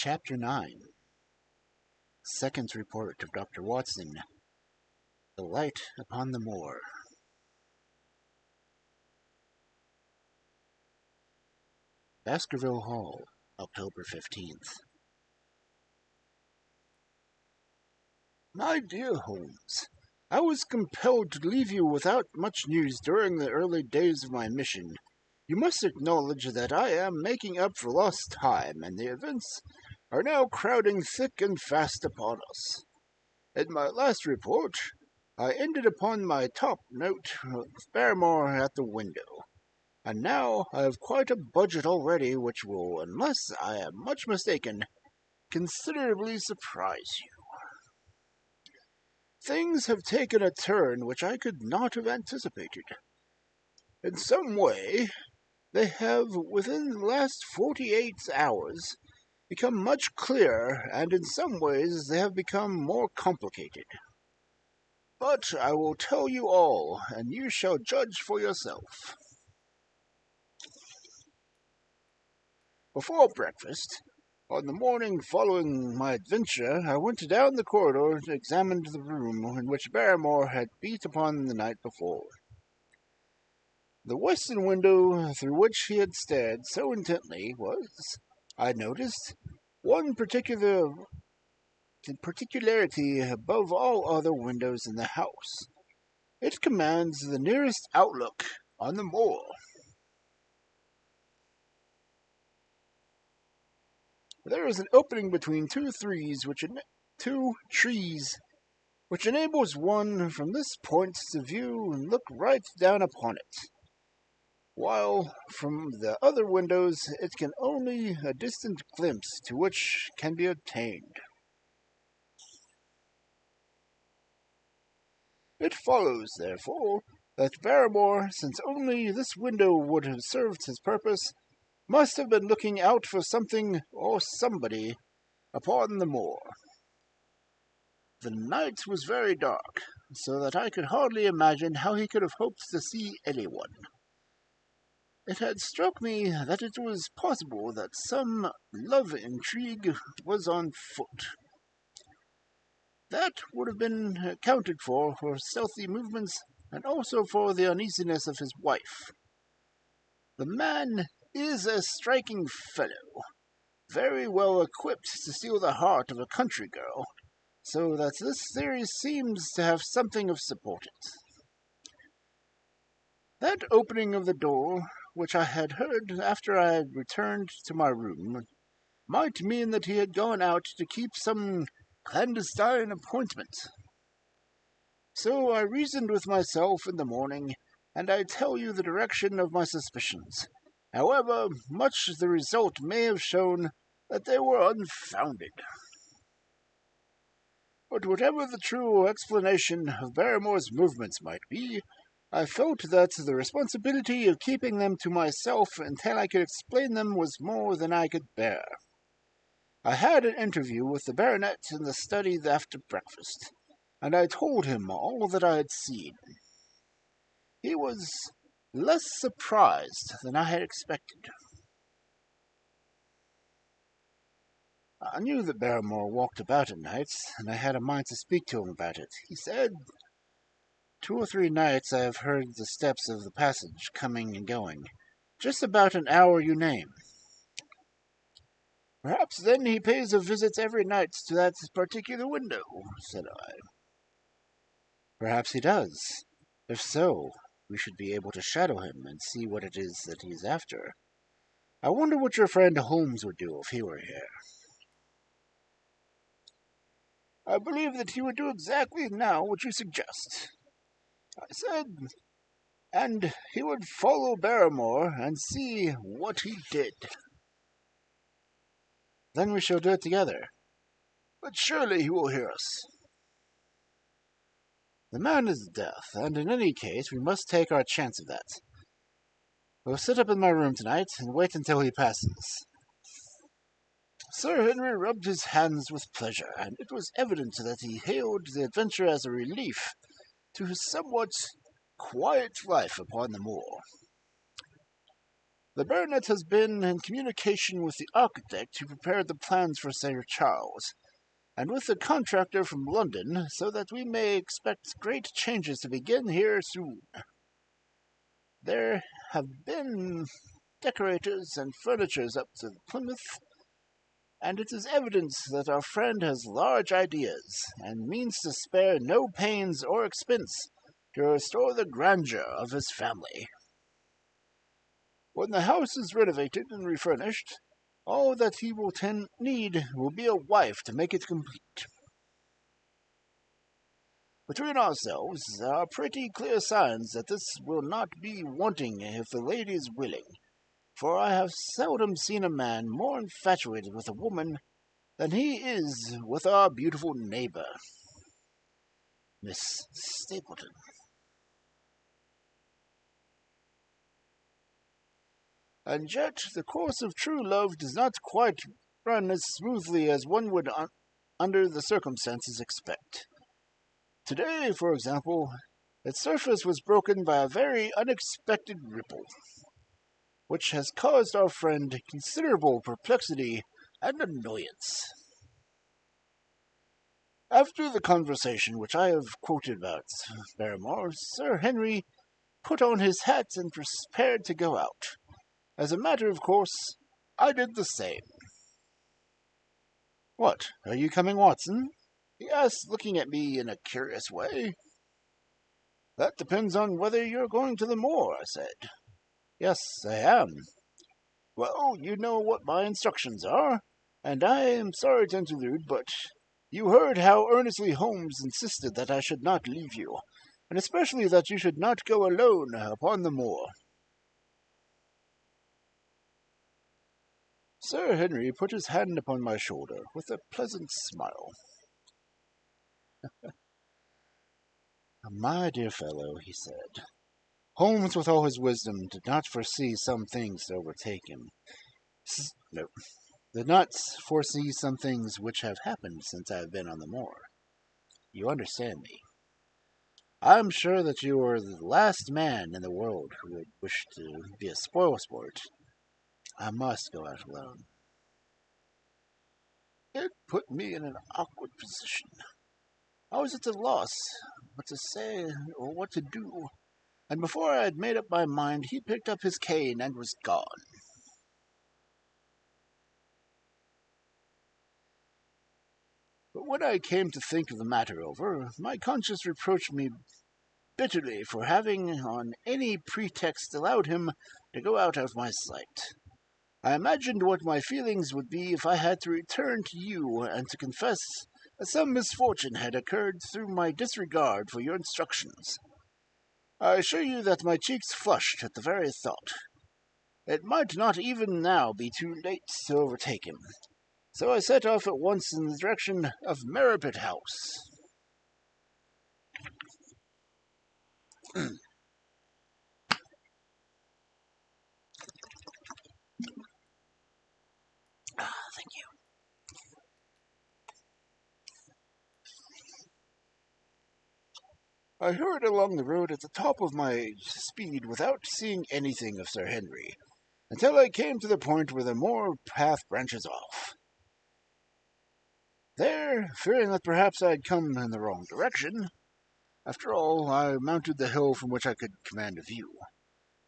Chapter 9. Second Report of Dr. Watson. The Light upon the Moor. Baskerville Hall, October 15th. My dear Holmes, I was compelled to leave you without much news during the early days of my mission. You must acknowledge that I am making up for lost time, and the events are now crowding thick and fast upon us. In my last report, I ended upon my top note with Barrymore at the window, and now I have quite a budget already which will, unless I am much mistaken, considerably surprise you. Things have taken a turn which I could not have anticipated. In some way, they have, within the last 48 hours, become much clearer, and in some ways they have become more complicated. But I will tell you all, and you shall judge for yourself. Before breakfast, on the morning following my adventure, I went down the corridor to examine the room in which Barrymore had beat upon the night before. The western window through which he had stared so intently was, I noticed, one particularity above all other windows in the house. It commands the nearest outlook on the moor. There is an opening between two trees which enables one from this point to view and look right down upon it, while from the other windows it can only a distant glimpse to which can be obtained. It follows, therefore, that Barrymore, since only this window would have served his purpose, must have been looking out for something or somebody upon the moor. The night was very dark, so that I could hardly imagine how he could have hoped to see anyone. It had struck me that it was possible that some love intrigue was on foot. That would have been accounted for stealthy movements, and also for the uneasiness of his wife. The man is a striking fellow, very well equipped to steal the heart of a country girl, so that this theory seems to have something of support it. That opening of the door, which I had heard after I had returned to my room, might mean that he had gone out to keep some clandestine appointment. So I reasoned with myself in the morning, and I tell you the direction of my suspicions, however much the result may have shown that they were unfounded. But whatever the true explanation of Barrymore's movements might be, I felt that the responsibility of keeping them to myself until I could explain them was more than I could bear. I had an interview with the baronet in the study after breakfast, and I told him all that I had seen. He was less surprised than I had expected. I knew that Barrymore walked about at nights, and I had a mind to speak to him about it. He said, 2 or 3 nights I have heard the steps of the passage coming and going, just about an hour you name. Perhaps then he pays a visit every night to that particular window, said I. Perhaps he does. If so, we should be able to shadow him and see what it is that he is after. I wonder what your friend Holmes would do if he were here. I believe that he would do exactly now what you suggest, I said, and he would follow Barrymore and see what he did. Then we shall do it together. But surely he will hear us. The man is deaf, and in any case we must take our chance of that. We'll sit up in my room tonight and wait until he passes. Sir Henry rubbed his hands with pleasure, and it was evident that he hailed the adventure as a relief to his somewhat quiet life upon the moor. The baronet has been in communication with the architect who prepared the plans for Sir Charles, and with the contractor from London, so that we may expect great changes to begin here soon. There have been decorators and furnitures up to Plymouth, and it is evident that our friend has large ideas, and means to spare no pains or expense to restore the grandeur of his family. When the house is renovated and refurnished, all that he will need will be a wife to make it complete. Between ourselves, there are pretty clear signs that this will not be wanting if the lady is willing, for I have seldom seen a man more infatuated with a woman than he is with our beautiful neighbor, Miss Stapleton. And yet the course of true love does not quite run as smoothly as one would under the circumstances expect. Today, for example, its surface was broken by a very unexpected ripple, which has caused our friend considerable perplexity and annoyance. After the conversation which I have quoted about Barrymore, Sir Henry put on his hat and prepared to go out. As a matter of course, I did the same. "What, are you coming, Watson?" he asked, looking at me in a curious way. "That depends on whether you're going to the Moor," I said. "Yes, I am." "Well, you know what my instructions are, and I am sorry to interlude, but you heard how earnestly Holmes insisted that I should not leave you, and especially that you should not go alone upon the moor." Sir Henry put his hand upon my shoulder with a pleasant smile. "My dear fellow," he said, "Holmes, with all his wisdom, did not foresee some things to overtake him. No, did not foresee some things which have happened since I have been on the moor. You understand me. I am sure that you are the last man in the world who would wish to be a spoilsport. I must go out alone." It put me in an awkward position. I was at a loss what to say or what to do, and before I had made up my mind he picked up his cane and was gone. But when I came to think of the matter over, my conscience reproached me bitterly for having on any pretext allowed him to go out of my sight. I imagined what my feelings would be if I had to return to you and to confess that some misfortune had occurred through my disregard for your instructions. I assure you that my cheeks flushed at the very thought. It might not even now be too late to overtake him, so I set off at once in the direction of Merripit House. Thank you. I hurried along the road at the top of my speed without seeing anything of Sir Henry, until I came to the point where the moor path branches off. There, fearing that perhaps I had come in the wrong direction, after all, I mounted the hill from which I could command a view,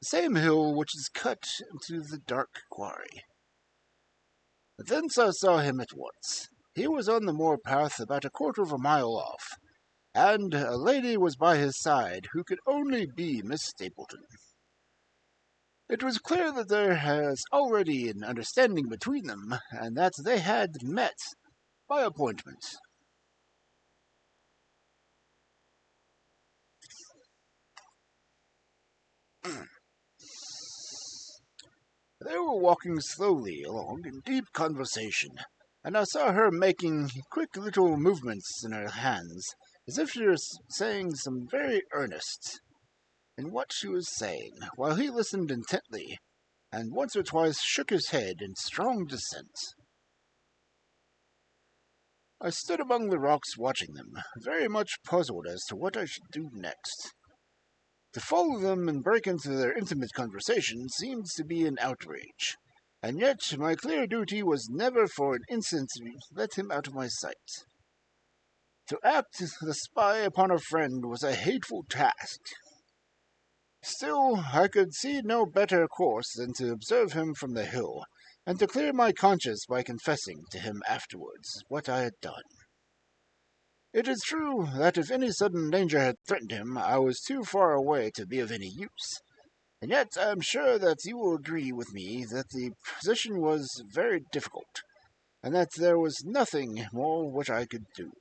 the same hill which is cut into the dark quarry. Thence I saw him at once. He was on the moor path about a quarter of a mile off, and a lady was by his side who could only be Miss Stapleton. It was clear that there was already an understanding between them, and that they had met by appointment. They were walking slowly along in deep conversation, and I saw her making quick little movements in her hands, as if she were saying some very earnest in what she was saying, while he listened intently, and once or twice shook his head in strong dissent. I stood among the rocks watching them, very much puzzled as to what I should do next. To follow them and break into their intimate conversation seems to be an outrage, and yet my clear duty was never for an instant to let him out of my sight. To act the spy upon a friend was a hateful task. Still, I could see no better course than to observe him from the hill, and to clear my conscience by confessing to him afterwards what I had done. It is true that if any sudden danger had threatened him, I was too far away to be of any use, and yet I am sure that you will agree with me that the position was very difficult, and that there was nothing more which I could do.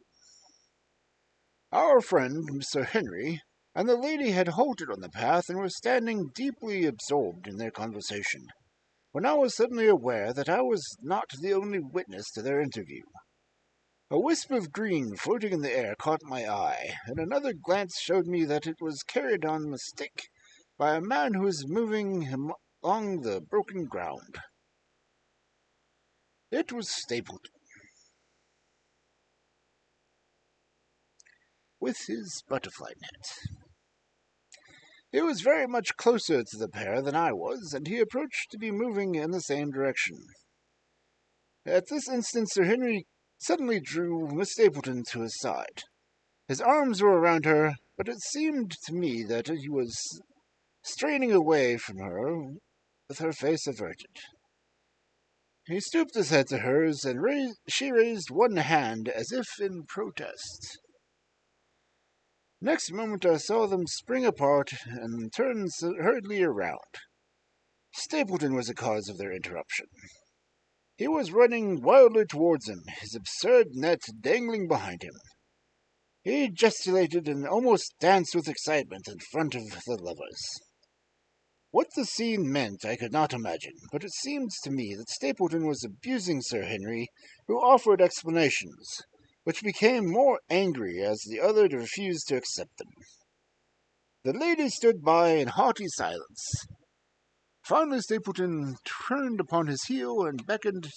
Our friend, Mr. Henry, and the lady had halted on the path and were standing deeply absorbed in their conversation, when I was suddenly aware that I was not the only witness to their interview. A wisp of green floating in the air caught my eye, and another glance showed me that it was carried on a stick by a man who was moving along the broken ground. It was Stapleton, with his butterfly net. He was very much closer to the pair than I was, and he approached to be moving in the same direction. At this instant Sir Henry suddenly drew Miss Stapleton to his side. His arms were around her, but it seemed to me that he was straining away from her with her face averted. He stooped his head to hers, and she raised one hand as if in protest. Next moment I saw them spring apart and turn hurriedly around. Stapleton was the cause of their interruption. He was running wildly towards him, his absurd net dangling behind him. He gesticulated and almost danced with excitement in front of the lovers. What the scene meant I could not imagine, but it seemed to me that Stapleton was abusing Sir Henry, who offered explanations, which became more angry as the other refused to accept them. The lady stood by in haughty silence. Finally Stapleton turned upon his heel and beckoned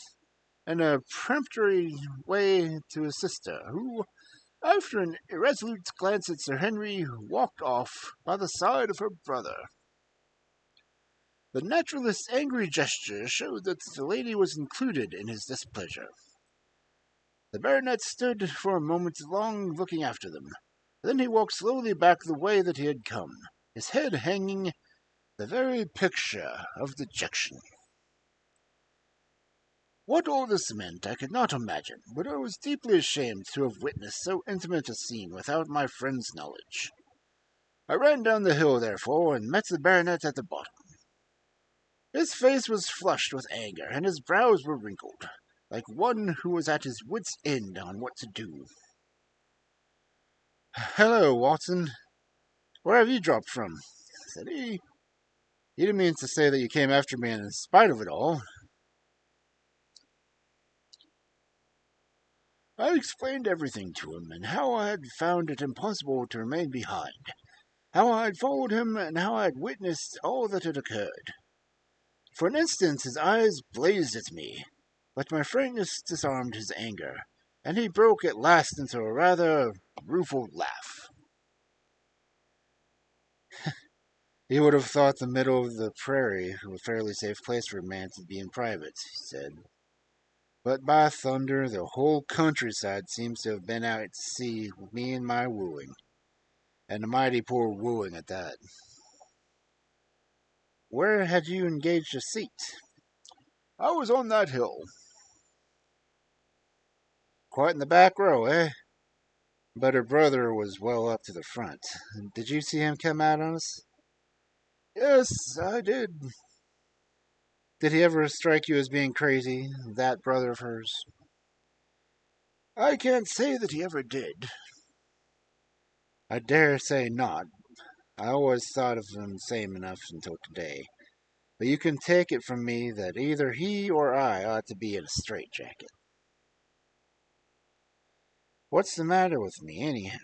in a peremptory way to his sister, who, after an irresolute glance at Sir Henry, walked off by the side of her brother. The naturalist's angry gesture showed that the lady was included in his displeasure. The baronet stood for a moment long looking after them. Then he walked slowly back the way that he had come, his head hanging, the very picture of dejection. What all this meant I could not imagine, but I was deeply ashamed to have witnessed so intimate a scene without my friend's knowledge. I ran down the hill, therefore, and met the baronet at the bottom. His face was flushed with anger, and his brows were wrinkled, like one who was at his wit's end on what to do. "Hello, Watson. Where have you dropped from?" said he. "You didn't mean to say that you came after me in spite of it all." I explained everything to him, and how I had found it impossible to remain behind, how I had followed him, and how I had witnessed all that had occurred. For an instant his eyes blazed at me, but my frankness disarmed his anger, and he broke at last into a rather rueful laugh. "You would have thought the middle of the prairie a fairly safe place for a man to be in private," he said. "But by thunder, the whole countryside seems to have been out to sea with me and my wooing, and a mighty poor wooing at that." "Where had you engaged a seat?" "I was on that hill." "Quite in the back row, eh?" But her brother was well up to the front. "Did you see him come out on us?" "Yes, I did." "Did he ever strike you as being crazy, that brother of hers?" "I can't say that he ever did." "I dare say not. I always thought of him sane enough until today. But you can take it from me that either he or I ought to be in a straitjacket." "What's the matter with me, anyhow?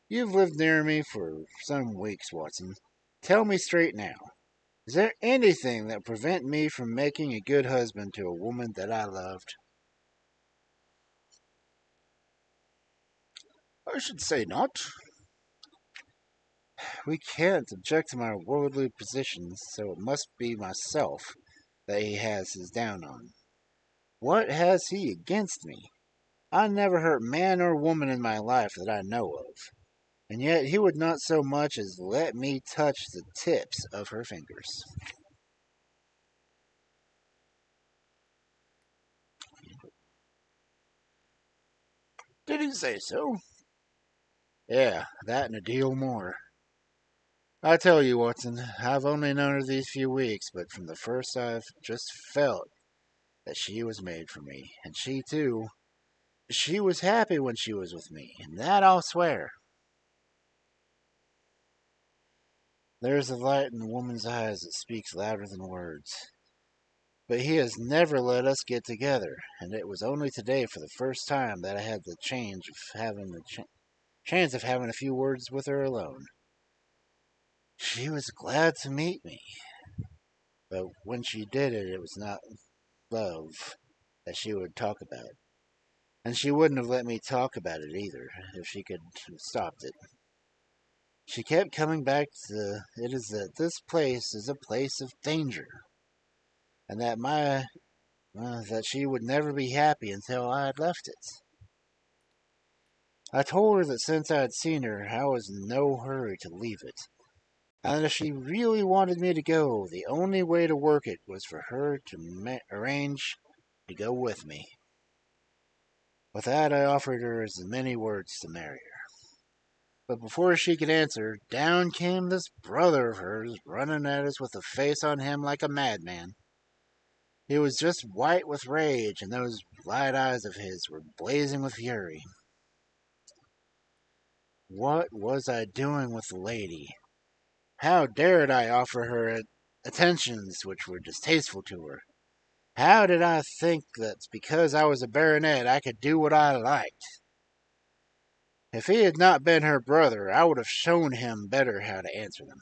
You've lived near me for some weeks, Watson. Tell me straight now. Is there anything that prevent me from making a good husband to a woman that I loved?" "I should say not." We can't object to my worldly positions, so it must be myself that he has his down on. What has he against me? I never hurt man or woman in my life that I know of, and yet he would not so much as let me touch the tips of her fingers. Did he say so? Yeah, that and a deal more. I tell you, Watson, I've only known her these few weeks, but from the first I've just felt that she was made for me, and she too. She was happy when she was with me, and that I'll swear. There's a light in the woman's eyes that speaks louder than words. But he has never let us get together, and it was only today for the first time that I had the chance of having a few words with her alone. She was glad to meet me, but when she did it, it was not love that she would talk about. And she wouldn't have let me talk about it either, if she could have stopped it. She kept coming back to it is that this place is a place of danger, and that she would never be happy until I had left it. I told her that since I had seen her, I was in no hurry to leave it, and if she really wanted me to go, the only way to work it was for her to arrange to go with me. With that, I offered her as many words to marry her. But before she could answer, down came this brother of hers, running at us with a face on him like a madman. He was just white with rage, and those light eyes of his were blazing with fury. What was I doing with the lady? How dared I offer her attentions which were distasteful to her? How did I think that because I was a baronet I could do what I liked? If he had not been her brother, I would have shown him better how to answer them.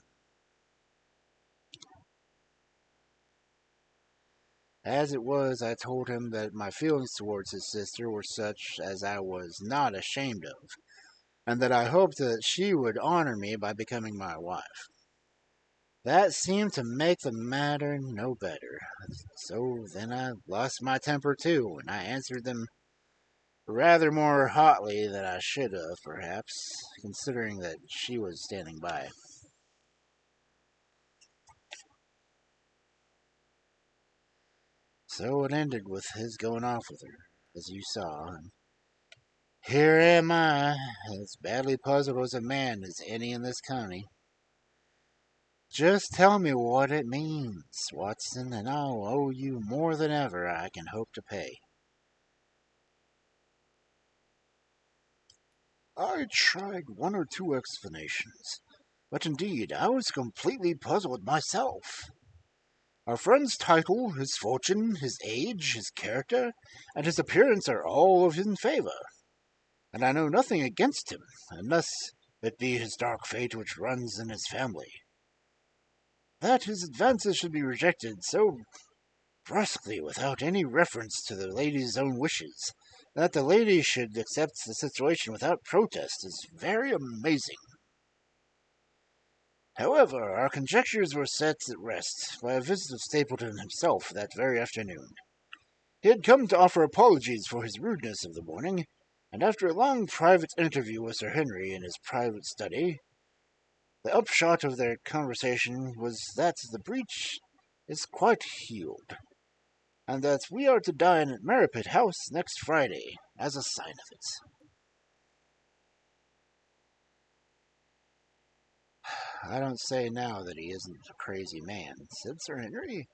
As it was, I told him that my feelings towards his sister were such as I was not ashamed of, and that I hoped that she would honor me by becoming my wife. That seemed to make the matter no better. So then I lost my temper too, and I answered them rather more hotly than I should have, perhaps, considering that she was standing by. So it ended with his going off with her, as you saw, and here am I, as badly puzzled as a man as any in this county. Just tell me what it means, Watson, and I'll owe you more than ever I can hope to pay. I tried one or two explanations, but indeed I was completely puzzled myself. Our friend's title, his fortune, his age, his character, and his appearance are all of in favor, and I know nothing against him, unless it be his dark fate which runs in his family. That his advances should be rejected so brusquely without any reference to the lady's own wishes, and that the lady should accept the situation without protest, is very amazing. However, our conjectures were set at rest by a visit of Stapleton himself that very afternoon. He had come to offer apologies for his rudeness of the morning, and after a long private interview with Sir Henry in his private study, the upshot of their conversation was that the breach is quite healed, and that we are to dine at Merripit House next Friday as a sign of it. I don't say now that he isn't a crazy man, said Sir Henry.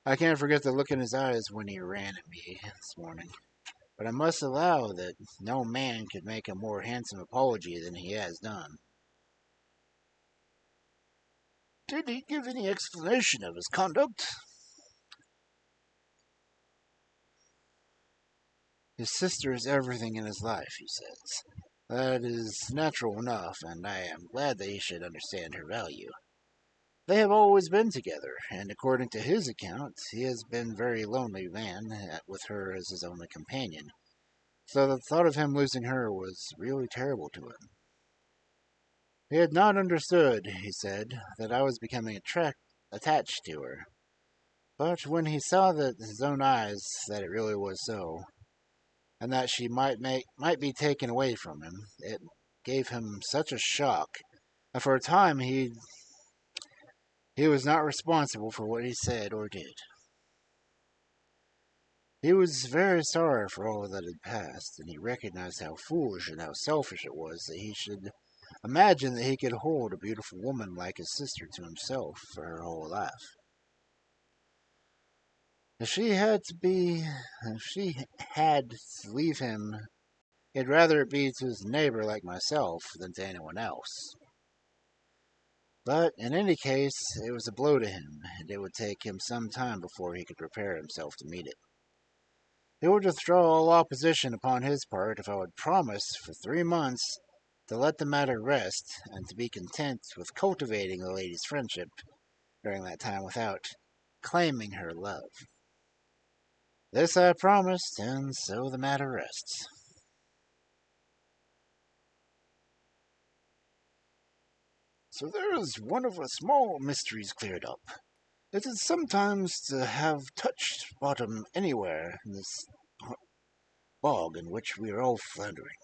I can't forget the look in his eyes when he ran at me this morning. But I must allow that no man could make a more handsome apology than he has done. Did he give any explanation of his conduct? His sister is everything in his life, he says. That is natural enough, and I am glad that he should understand her value. They have always been together, and according to his account, he has been a very lonely man, with her as his only companion. So the thought of him losing her was really terrible to him. He had not understood, he said, that I was becoming attached to her. But when he saw with his own eyes that it really was so, and that she might be taken away from him, it gave him such a shock. And for a time he was not responsible for what he said or did. He was very sorry for all that had passed, and he recognized how foolish and how selfish it was that he should imagine that he could hold a beautiful woman like his sister to himself for her whole life. If she had to leave him, he'd rather it be to his neighbor like myself than to anyone else. But in any case, it was a blow to him, and it would take him some time before he could prepare himself to meet it. He would withdraw all opposition upon his part if I would promise for 3 months to let the matter rest and to be content with cultivating the lady's friendship during that time without claiming her love. This I promised, and so the matter rests. So there is one of the small mysteries cleared up. It is sometimes to have touched bottom anywhere in this bog in which we are all floundering.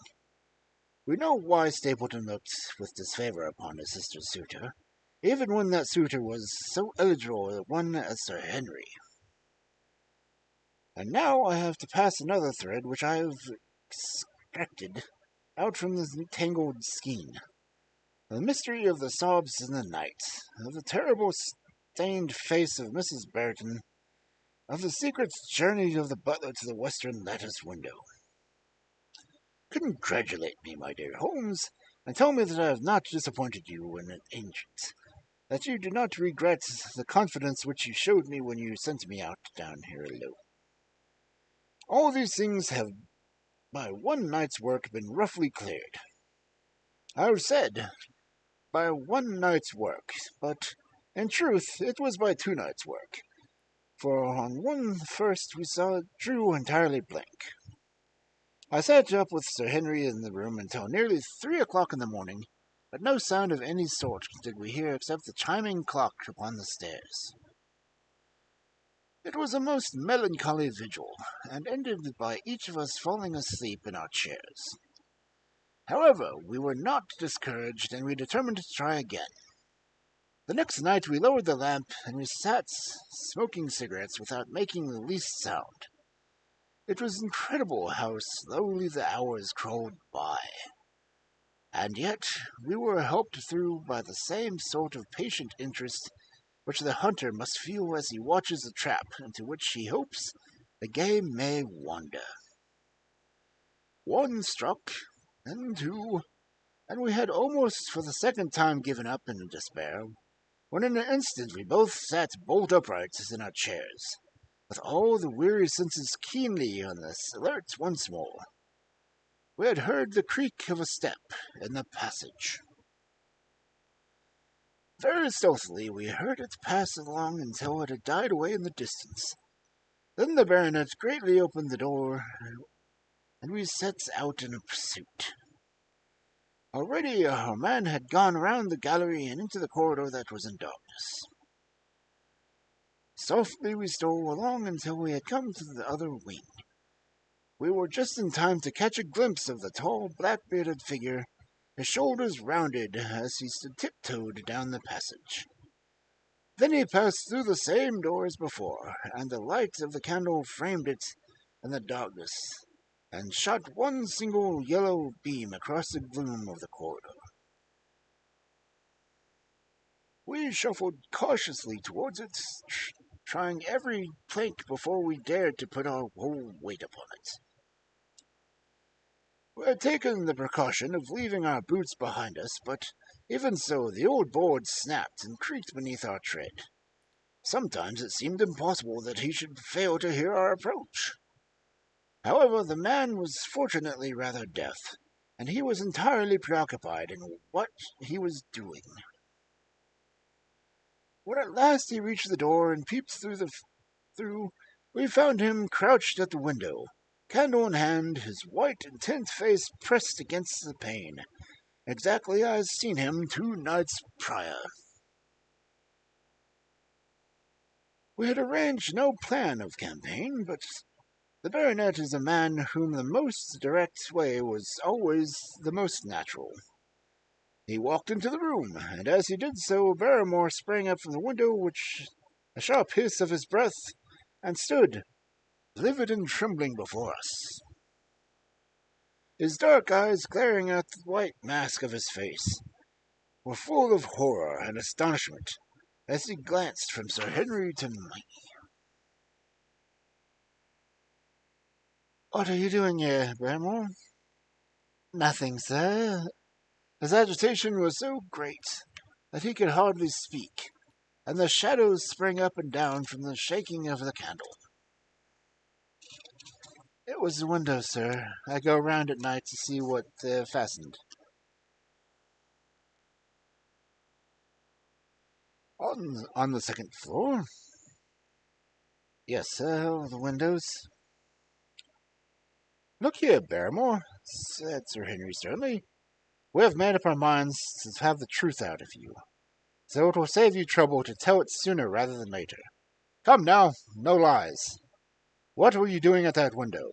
We know why Stapleton looked with disfavor upon his sister's suitor, even when that suitor was so eligible a one as Sir Henry. And now I have to pass another thread which I have extracted out from this tangled skein. The mystery of the sobs in the night, of the terrible stained face of Mrs. Barton, of the secret journey of the butler to the western lattice window. Congratulate me, my dear Holmes, and tell me that I have not disappointed you in an agent, that you do not regret the confidence which you showed me when you sent me out down here alone. All these things have by one night's work been roughly cleared. I have said by one night's work, but in truth it was by 2 nights' work, for on one first we drew entirely blank. I sat up with Sir Henry in the room until nearly 3 o'clock in the morning, but no sound of any sort did we hear except the chiming clock upon the stairs. It was a most melancholy vigil, and ended by each of us falling asleep in our chairs. However, we were not discouraged, and we determined to try again. The next night we lowered the lamp, and we sat smoking cigarettes without making the least sound. It was incredible how slowly the hours crawled by. And yet we were helped through by the same sort of patient interest which the hunter must feel as he watches a trap into which he hopes the game may wander. 1 struck, and 2, and we had almost for the second time given up in despair, when in an instant we both sat bolt upright in our chairs, with all the weary senses keenly on the alert once more. We had heard the creak of a step in the passage. Very stealthily we heard it pass along until it had died away in the distance. Then the baronet greatly opened the door, and we set out in a pursuit. Already our man had gone round the gallery and into the corridor that was in darkness. Softly we stole along until we had come to the other wing. We were just in time to catch a glimpse of the tall, black-bearded figure, his shoulders rounded as he stood tiptoed down the passage. Then he passed through the same door as before, and the light of the candle framed it in the darkness, and shot one single yellow beam across the gloom of the corridor. We shuffled cautiously towards it, trying every plank before we dared to put our whole weight upon it. We had taken the precaution of leaving our boots behind us, but even so the old boards snapped and creaked beneath our tread. Sometimes it seemed impossible that he should fail to hear our approach. However, the man was fortunately rather deaf, and he was entirely preoccupied in what he was doing. When at last he reached the door and peeped through, we found him crouched at the window, candle in hand, his white, intent face pressed against the pane, exactly as seen him 2 nights prior. We had arranged no plan of campaign, but the baronet is a man whom the most direct way was always the most natural. He walked into the room, and as he did so, Barrymore sprang up from the window with a sharp hiss of his breath, and stood, livid and trembling, before us. His dark eyes, glaring at the white mask of his face, were full of horror and astonishment as he glanced from Sir Henry to me. "What are you doing here, Barrymore?" "Nothing, sir." His agitation was so great that he could hardly speak, and the shadows sprang up and down from the shaking of the candle. "It was the window, sir. I go round at night to see what they've fastened." On the second floor?" "Yes, sir, the windows." "Look here, Barrymore," said Sir Henry sternly. "We have made up our minds to have the truth out of you, so it will save you trouble to tell it sooner rather than later. Come now, no lies. What were you doing at that window?"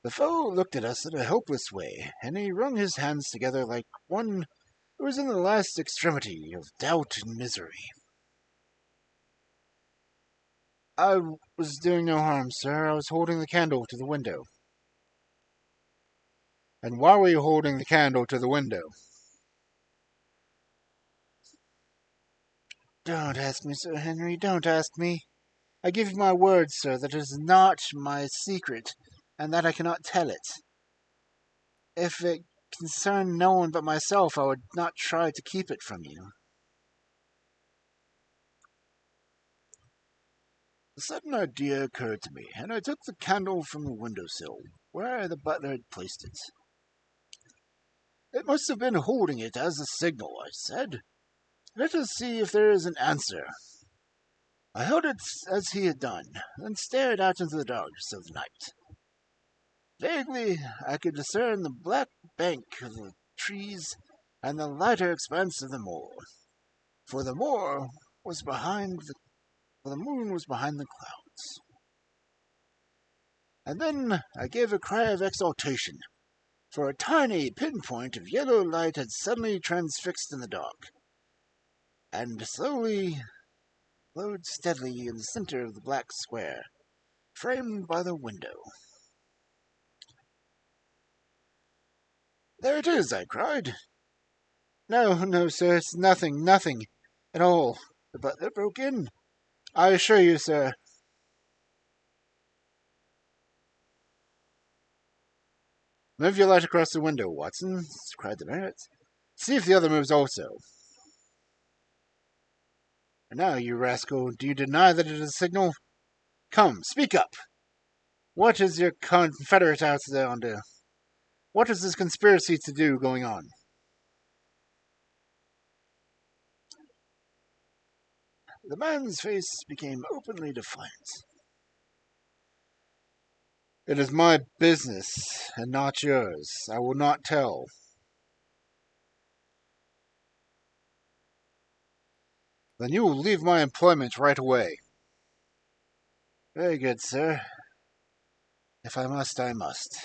The fellow looked at us in a hopeless way, and he wrung his hands together like one who was in the last extremity of doubt and misery. "I was doing no harm, sir. I was holding the candle to the window." "And why were you holding the candle to the window?" "Don't ask me, Sir Henry, don't ask me. I give you my word, sir, that it is not my secret, and that I cannot tell it. If it concerned no one but myself, I would not try to keep it from you." A sudden idea occurred to me, and I took the candle from the window-sill, where the butler had placed it. "It must have been holding it as a signal," I said. "Let us see if there is an answer." I held it as he had done, then stared out into the darkness of the night. Vaguely, I could discern the black bank of the trees and the lighter expanse of the moor, for the moor was behind the for the moon was behind the clouds. And then I gave a cry of exultation, for a tiny pinpoint of yellow light had suddenly transfixed in the dark, and slowly glowed steadily in the center of the black square, framed by the window. "There it is!" I cried. "No, no, sir, it's nothing, nothing at all," the butler broke in. "I assure you, sir." "Move your light across the window, Watson," cried the baronet. "See if the other moves also. Now, you rascal, do you deny that it is a signal? Come, speak up. What is your confederate out there on to? What is this conspiracy to do going on?" The man's face became openly defiant. "It is my business, and not yours. I will not tell." "Then you will leave my employment right away." "Very good, sir. If I must, I must."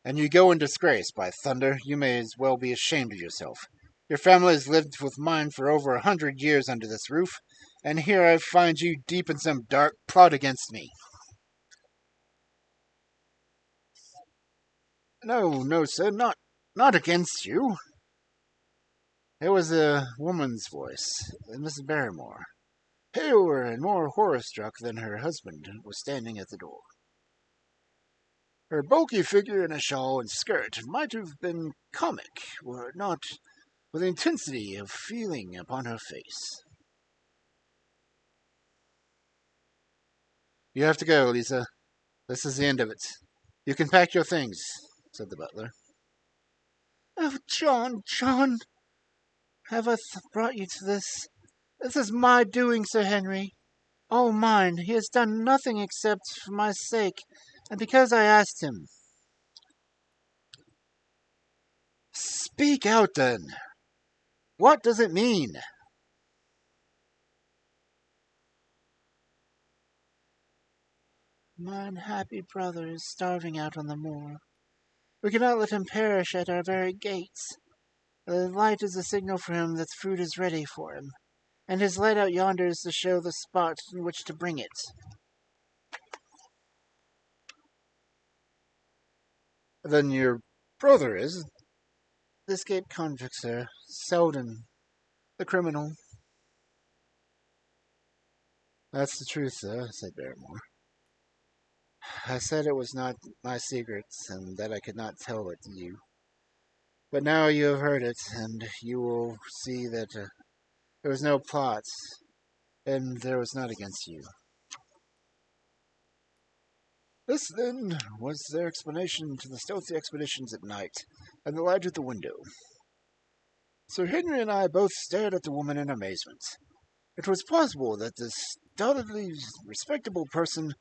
"And you go in disgrace, by thunder. You may as well be ashamed of yourself. Your family has lived with mine for over 100 years under this roof, and here I find you deep in some dark plot against me." "No, no, sir, not against you." It was a woman's voice, Mrs. Barrymore. Paler and more horror-struck than her husband, was standing at the door. Her bulky figure in a shawl and skirt might have been comic, were it not for the intensity of feeling upon her face. "You have to go, Lisa. This is the end of it. You can pack your things," said the butler. "Oh, John, John, have I brought you to this? This is my doing, Sir Henry. all mine. He has done nothing except for my sake, and because I asked him. Speak out, then. What does it mean? My unhappy brother is starving out on the moor. We cannot let him perish at our very gates. The light is a signal for him that food is ready for him, and his light out yonder is to show the spot in which to bring it. Then your brother is? The escaped convict, sir. Selden, the criminal. That's the truth, sir, said Barrymore. I said it was not my secret, and that I could not tell it to you. But now you have heard it, and you will see that there was no plot, and there was not against you. This, then, was their explanation to the stealthy expeditions at night, and the light at the window. Sir Henry and I both stared at the woman in amazement. It was possible that this doubtedly respectable person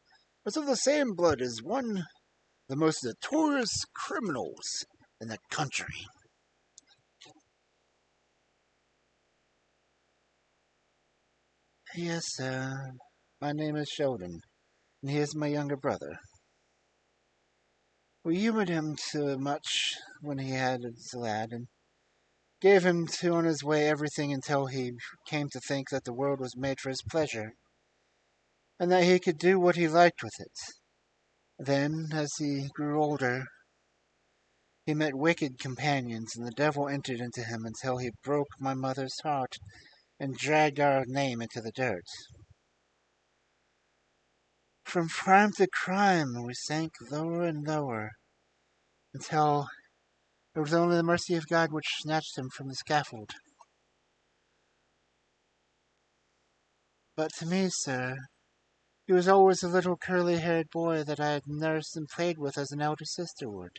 was of the same blood as one of the most notorious criminals in the country. Yes, sir. My name is Sheldon, and he is my younger brother. We humored him too much when he had his lad, and gave him to on his way everything until he came to think that the world was made for his pleasure, and that he could do what he liked with it. Then, as he grew older, he met wicked companions, and the devil entered into him until he broke my mother's heart and dragged our name into the dirt. From crime to crime, we sank lower and lower, until it was only the mercy of God which snatched him from the scaffold. But to me, sir, he was always the little curly-haired boy that I had nursed and played with as an elder sister would.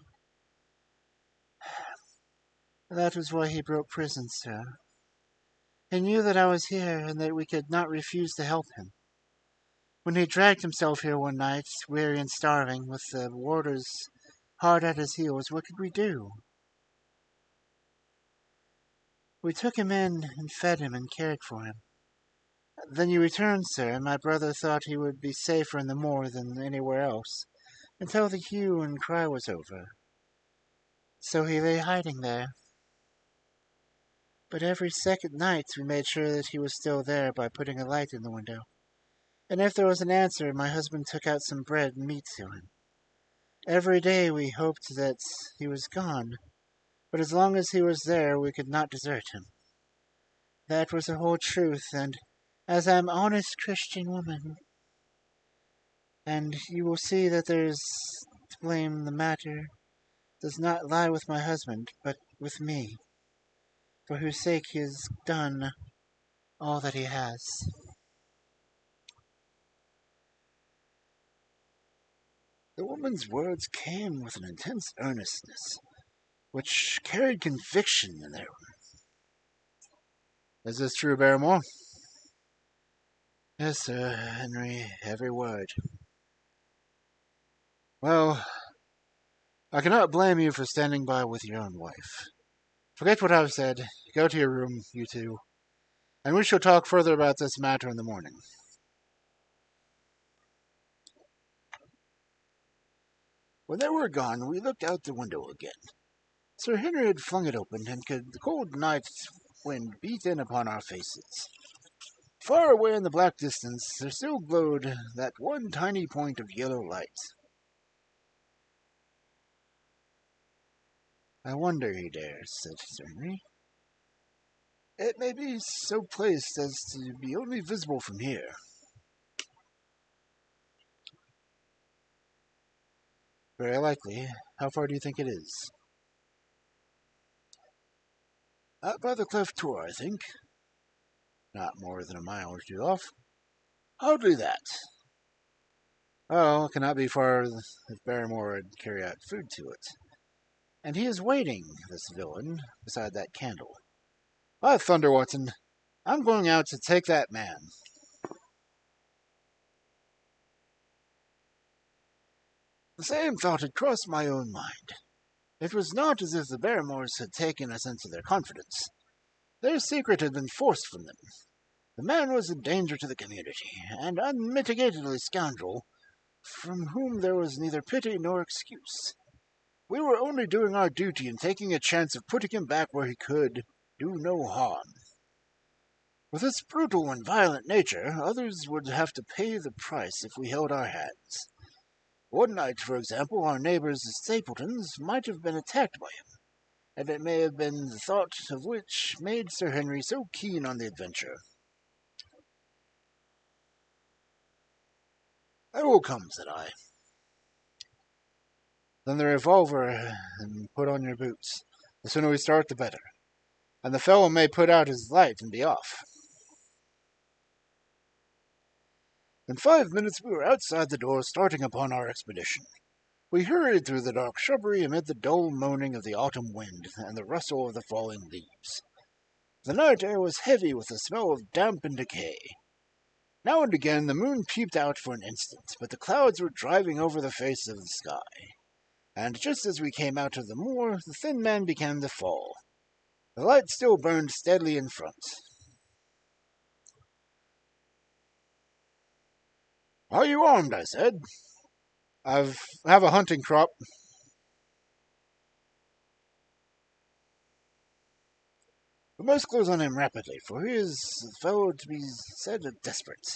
That was why he broke prison, sir. He knew that I was here, and that we could not refuse to help him. When he dragged himself here one night, weary and starving, with the warders hard at his heels, what could we do? We took him in and fed him and cared for him. Then you returned, sir, and my brother thought he would be safer in the moor than anywhere else, until the hue and cry was over. So he lay hiding there. But every second night we made sure that he was still there by putting a light in the window. And if there was an answer, my husband took out some bread and meat to him. Every day we hoped that he was gone, but as long as he was there, we could not desert him. That was the whole truth, and as I'm an honest Christian woman, and you will see that there's to blame, the matter does not lie with my husband, but with me, for whose sake he has done all that he has. The woman's words came with an intense earnestness, which carried conviction in them. Is this true, Barrymore? Yes, sir, Henry, every word. Well, I cannot blame you for standing by with your own wife. Forget what I've said. Go to your room, you two, and we shall talk further about this matter in the morning. When they were gone, we looked out the window again. Sir Henry had flung it open, and the cold night wind beat in upon our faces. Far away in the black distance, there still glowed that one tiny point of yellow light. I wonder, he dares, said Sir Henry. It may be so placed as to be only visible from here. Very likely. How far do you think it is? Out by the cliff tour, I think. Not more than a mile or two off. Hardly that. Oh, it cannot be far if Barrymore would carry out food to it. And he is waiting, this villain, beside that candle. By thunder, Watson, I'm going out to take that man. The same thought had crossed my own mind. It was not as if the Barrymores had taken us into their confidence. Their secret had been forced from them. The man was a danger to the community, and unmitigatedly scoundrel, from whom there was neither pity nor excuse. We were only doing our duty and taking a chance of putting him back where he could do no harm. With its brutal and violent nature, others would have to pay the price if we held our hands. One night, for example, our neighbors, the Stapletons, might have been attacked by him, and it may have been the thought of which made Sir Henry so keen on the adventure. "I will come," said I. "Then the revolver, and put on your boots. The sooner we start, the better. And the fellow may put out his light and be off." In 5 minutes we were outside the door, starting upon our expedition. We hurried through the dark shrubbery amid the dull moaning of the autumn wind and the rustle of the falling leaves. The night air was heavy with the smell of damp and decay. Now and again the moon peeped out for an instant, but the clouds were driving over the face of the sky. And just as we came out of the moor, the thin man began to fall. The light still burned steadily in front. "Are you armed?" I said. "I have a hunting crop." "We must close on him rapidly, for he is a fellow to be said desperate.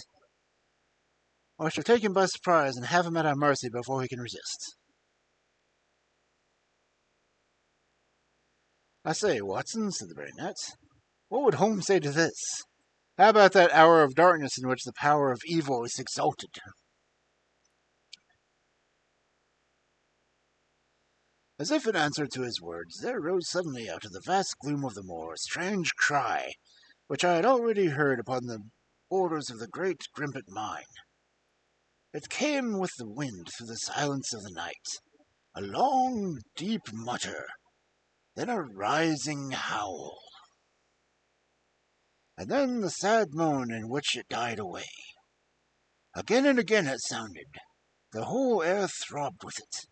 I shall take him by surprise and have him at our mercy before he can resist." "I say, Watson," said the baronet, "what would Holmes say to this? How about that hour of darkness in which the power of evil is exalted?" As if in answer to his words, there rose suddenly out of the vast gloom of the moor a strange cry, which I had already heard upon the borders of the great Grimpet mine. It came with the wind through the silence of the night, a long, deep mutter, then a rising howl, and then the sad moan in which it died away. Again and again it sounded. The whole air throbbed with it,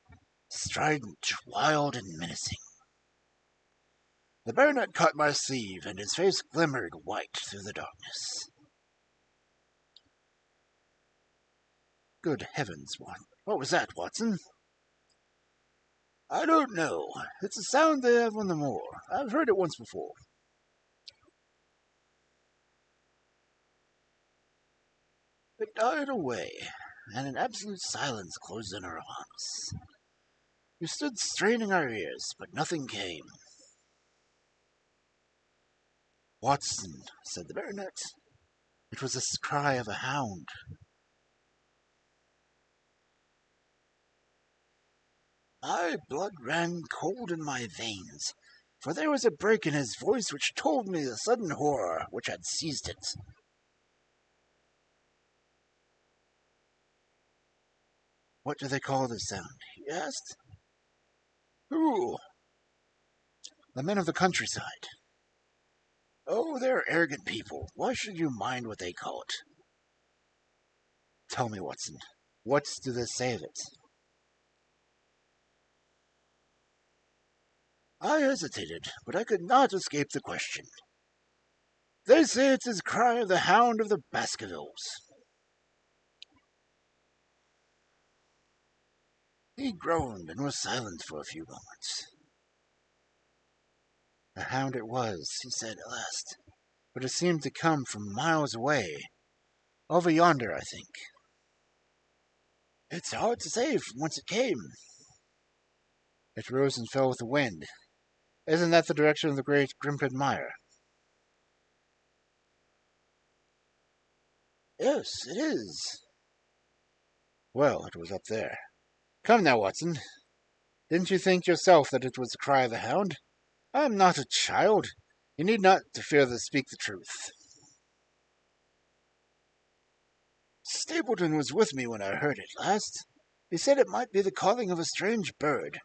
strident, wild, and menacing. The baronet caught my sleeve, and his face glimmered white through the darkness. "Good heavens, what was that, Watson?" "I don't know. It's a sound they have on the moor. I've heard it once before." It died away, and an absolute silence closed in on us. We stood straining our ears, but nothing came. "Watson," said the baronet, "it was the cry of a hound." My blood ran cold in my veins, for there was a break in his voice which told me the sudden horror which had seized it. "What do they call this sound?" he asked. "Who?" "The men of the countryside." "Oh, they're arrogant people. Why should you mind what they call it?" "Tell me, Watson, what do they say of it?" I hesitated, but I could not escape the question. "They say it's his cry of the Hound of the Baskervilles." He groaned and was silent for a few moments. "The hound it was," he said at last, "but it seemed to come from miles away. Over yonder, I think." "It's hard to say from whence it came." "It rose and fell with the wind. Isn't that the direction of the great Grimpet mire?" "Yes, it is." "Well, it was up there. Come now, Watson. Didn't you think yourself that it was the cry of the hound? I am not a child. You need not fear to speak the truth." "Stapleton was with me when I heard it last. He said it might be the calling of a strange bird."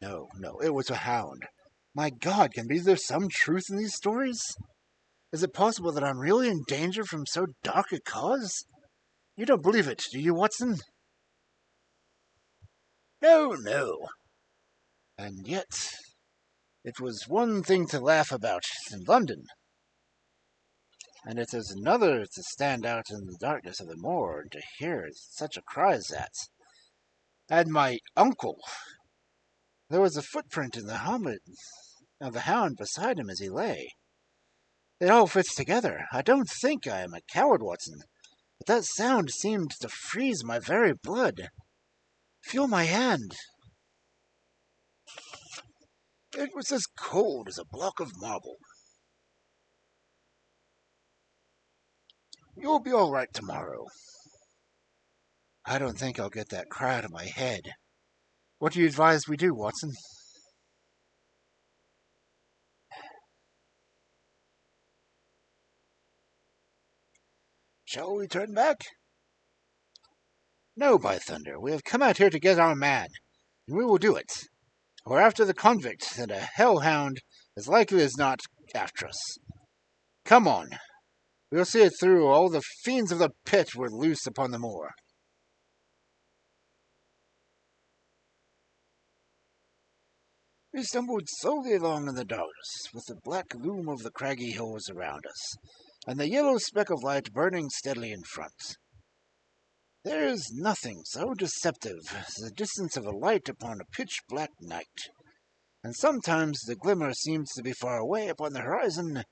No, it was a hound. My God, can be there some truth in these stories? Is it possible that I'm really in danger from so dark a cause? You don't believe it, do you, Watson? No, no. And yet, it was one thing to laugh about in London, and it is another to stand out in the darkness of the moor and to hear such a cry as that. And my uncle! There was a footprint in the helmet of the hound beside him as he lay. It all fits together. I don't think I am a coward, Watson, but that sound seemed to freeze my very blood. Feel my hand. It was as cold as a block of marble. You'll be all right tomorrow. I don't think I'll get that cry out of my head. What do you advise we do, Watson? Shall we turn back? No, by thunder, we have come out here to get our man, and we will do it. We're after the convict, and a hellhound, as likely as not, after us. Come on. We'll see it through. All the fiends of the pit were loose upon the moor. We stumbled slowly along in the darkness, with the black loom of the craggy hills around us, and the yellow speck of light burning steadily in front. There is nothing so deceptive as the distance of a light upon a pitch-black night, and sometimes the glimmer seems to be far away upon the horizon,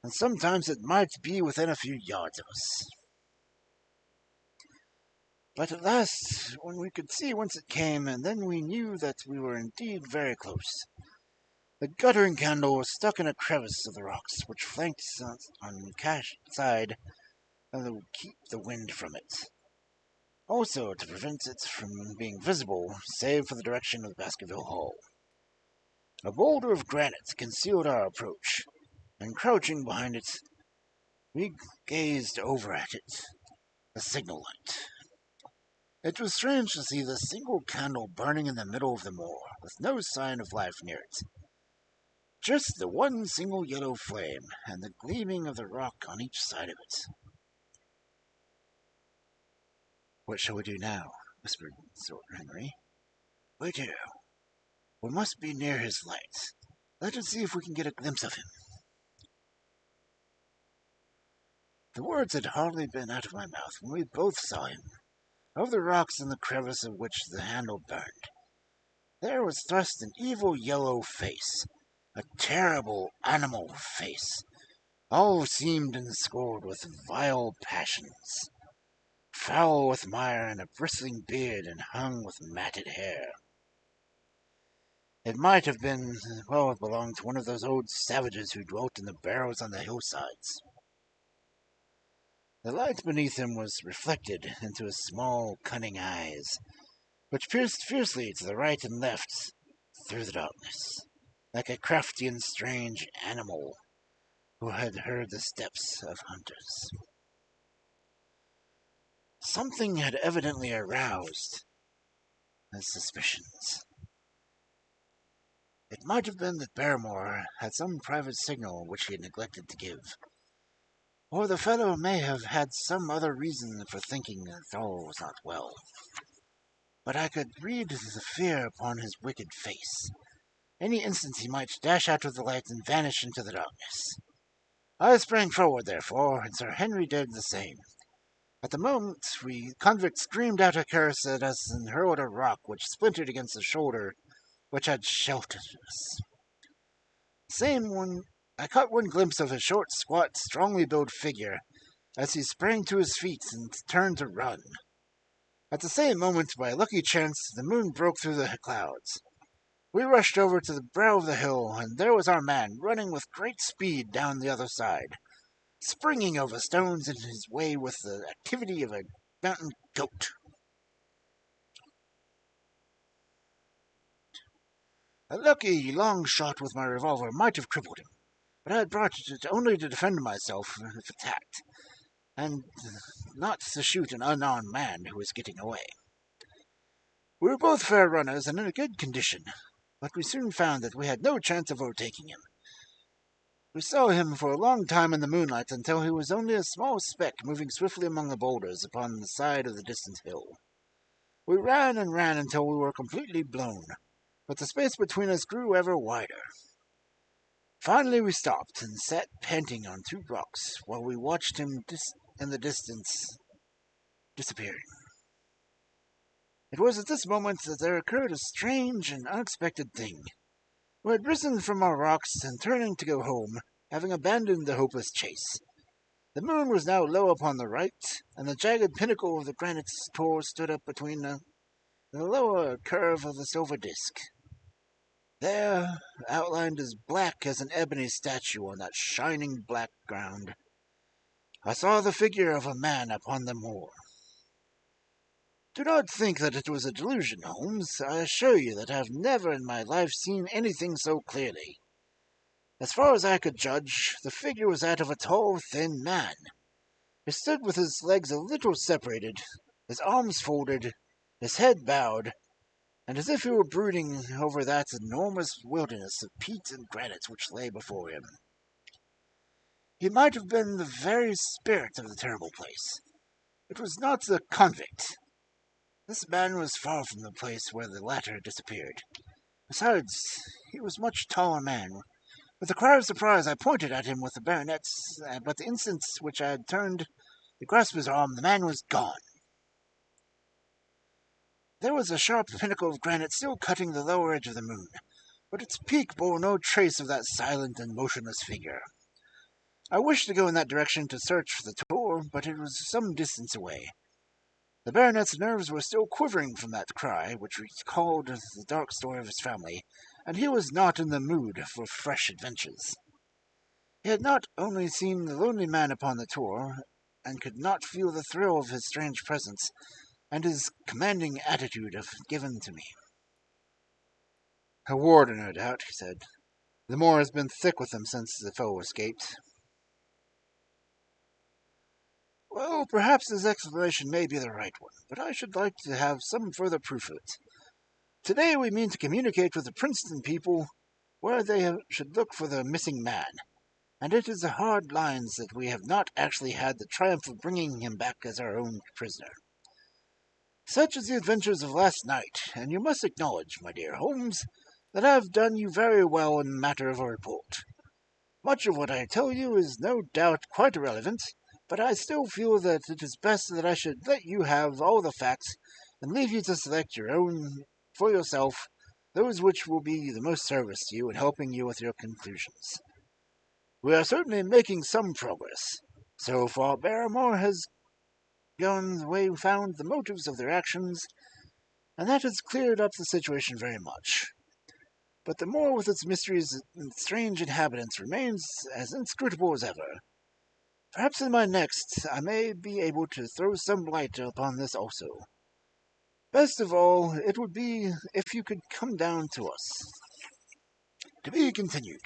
and sometimes it might be within a few yards of us. But at last, when we could see whence it came, and then we knew that we were indeed very close. The guttering candle was stuck in a crevice of the rocks, which flanked on the side to keep the wind from it. Also to prevent it from being visible, save for the direction of the Baskerville Hall. A boulder of granite concealed our approach, and crouching behind it, we gazed over at it, the signal light. It was strange to see the single candle burning in the middle of the moor, with no sign of life near it. Just the one single yellow flame, and the gleaming of the rock on each side of it. "What shall we do now?" whispered Sir Henry. "Wait here. We must be near his light. Let us see if we can get a glimpse of him." The words had hardly been out of my mouth when we both saw him. Over the rocks in the crevice of which the handle burned, there was thrust an evil yellow face, a terrible animal face, all seamed and scored with vile passions, foul with mire and a bristling beard and hung with matted hair. It might have belonged to one of those old savages who dwelt in the barrows on the hillsides. The light beneath him was reflected into his small, cunning eyes, which pierced fiercely to the right and left through the darkness, like a crafty and strange animal who had heard the steps of hunters. Something had evidently aroused his suspicions. It might have been that Barrymore had some private signal which he had neglected to give. Or the fellow may have had some other reason for thinking that all was not well. But I could read the fear upon his wicked face. Any instant he might dash out of the light and vanish into the darkness. I sprang forward, therefore, and Sir Henry did the same. At the moment, the convict screamed out a curse at us and hurled a rock which splintered against the shoulder which had sheltered us. I caught one glimpse of his short, squat, strongly built figure as he sprang to his feet and turned to run. At the same moment, by a lucky chance, the moon broke through the clouds. We rushed over to the brow of the hill, and there was our man, running with great speed down the other side, springing over stones in his way with the activity of a mountain goat. A lucky long shot with my revolver might have crippled him, but I had brought it only to defend myself if attacked, and not to shoot an unarmed man who was getting away. We were both fair runners and in a good condition, but we soon found that we had no chance of overtaking him. We saw him for a long time in the moonlight until he was only a small speck moving swiftly among the boulders upon the side of the distant hill. We ran and ran until we were completely blown, but the space between us grew ever wider. Finally we stopped and sat panting on two rocks while we watched him in the distance disappearing. It was at this moment that there occurred a strange and unexpected thing. We had risen from our rocks and turning to go home, having abandoned the hopeless chase. The moon was now low upon the right, and the jagged pinnacle of the granite tor stood up between the lower curve of the silver disk. There, outlined as black as an ebony statue on that shining black ground, I saw the figure of a man upon the moor. Do not think that it was a delusion, Holmes. I assure you that I have never in my life seen anything so clearly. As far as I could judge, the figure was that of a tall, thin man. He stood with his legs a little separated, his arms folded, his head bowed, and as if he were brooding over that enormous wilderness of peat and granite which lay before him. He might have been the very spirit of the terrible place. It was not the convict. This man was far from the place where the latter had disappeared. Besides, he was a much taller man. With a cry of surprise, I pointed at him with the baronet's, but the instant which I had turned to grasp his arm, the man was gone. There was a sharp pinnacle of granite still cutting the lower edge of the moon, but its peak bore no trace of that silent and motionless figure. I wished to go in that direction to search for the tor, but it was some distance away. The baronet's nerves were still quivering from that cry, which recalled the dark story of his family, and he was not in the mood for fresh adventures. He had not only seen the lonely man upon the tor, and could not feel the thrill of his strange presence, and his commanding attitude of given to me. "A warder, no doubt," he said. "The Moor has been thick with them since the foe escaped." "Well, perhaps his explanation may be the right one, but I should like to have some further proof of it. Today we mean to communicate with the Princeton people where they should look for the missing man, and it is a hard lines that we have not actually had the triumph of bringing him back as our own prisoner. Such is the adventures of last night, and you must acknowledge, my dear Holmes, that I have done you very well in the matter of a report. Much of what I tell you is no doubt quite irrelevant, but I still feel that it is best that I should let you have all the facts and leave you to select for yourself those which will be the most service to you in helping you with your conclusions. We are certainly making some progress. So far, Barrymore has gone the way we found the motives of their actions, and that has cleared up the situation very much. But the moor with its mysteries and strange inhabitants remains as inscrutable as ever. Perhaps in my next I may be able to throw some light upon this also. Best of all, it would be if you could come down to us. To be continued.